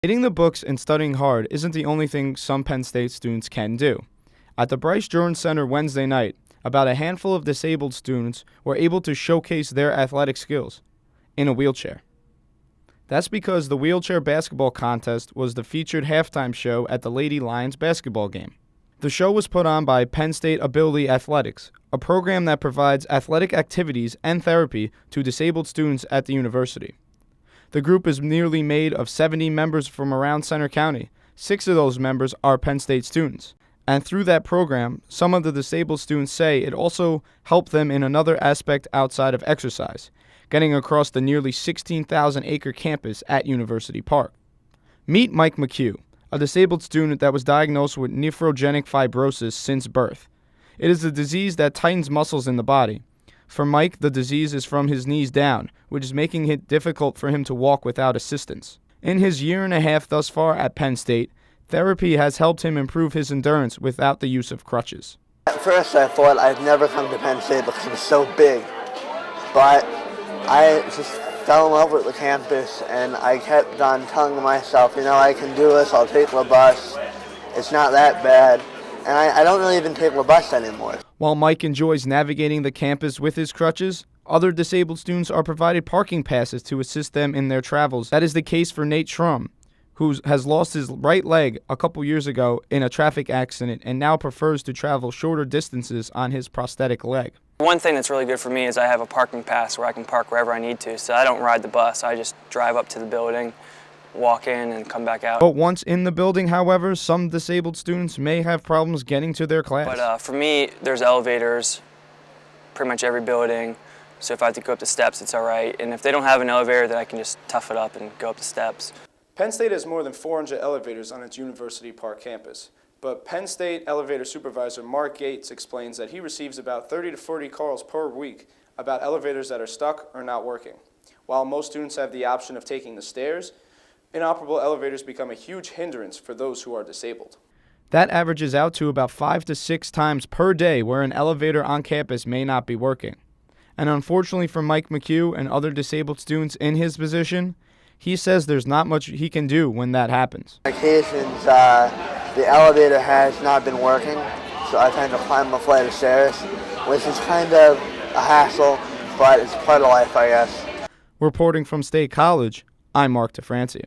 Hitting the books and studying hard isn't the only thing some Penn State students can do. At the Bryce Jordan Center Wednesday night, about a handful of disabled students were able to showcase their athletic skills in a wheelchair. That's because the wheelchair basketball contest was the featured halftime show at the Lady Lions basketball game. The show was put on by Penn State Ability Athletics, a program that provides athletic activities and therapy to disabled students at the university. The group is nearly made of 70 members from around Center County. 6 of those members are Penn State students. And through that program, some of the disabled students say it also helped them in another aspect outside of exercise, getting across the nearly 16,000-acre campus at University Park. Meet Mike McHugh, a disabled student that was diagnosed with nephrogenic fibrosis since birth. It is a disease that tightens muscles in the body. For Mike, the disease is from his knees down, which is making it difficult for him to walk without assistance. In his year and a half thus far at Penn State, therapy has helped him improve his endurance without the use of crutches. At first I thought I'd never come to Penn State because it was so big, but I just fell in love with the campus and I kept on telling myself, I can do this, I'll take the bus, it's not that bad, and I don't really even take the bus anymore. While Mike enjoys navigating the campus with his crutches, other disabled students are provided parking passes to assist them in their travels. That is the case for Nate Schrum, who has lost his right leg a couple years ago in a traffic accident and now prefers to travel shorter distances on his prosthetic leg. One thing that's really good for me is I have a parking pass where I can park wherever I need to, so I don't ride the bus. I just drive up to the building, walk in, and come back out. But once in the building, however, some disabled students may have problems getting to their class. But for me, there's elevators pretty much every building, so if I have to go up the steps, it's all right. And if they don't have an elevator, then I can just tough it up and go up the steps. Penn State has more than 400 elevators on its University Park campus, but Penn State elevator supervisor Mark Gates explains that he receives about 30 to 40 calls per week about elevators that are stuck or not working. While most students have the option of taking the stairs, inoperable elevators become a huge hindrance for those who are disabled. That averages out to about 5 to 6 times per day where an elevator on campus may not be working. And unfortunately for Mike McHugh and other disabled students in his position, he says there's not much he can do when that happens. On occasions, the elevator has not been working, so I tend to climb a flight of stairs, which is kind of a hassle, but it's part of life, I guess. Reporting from State College, I'm Mark DiFrancia.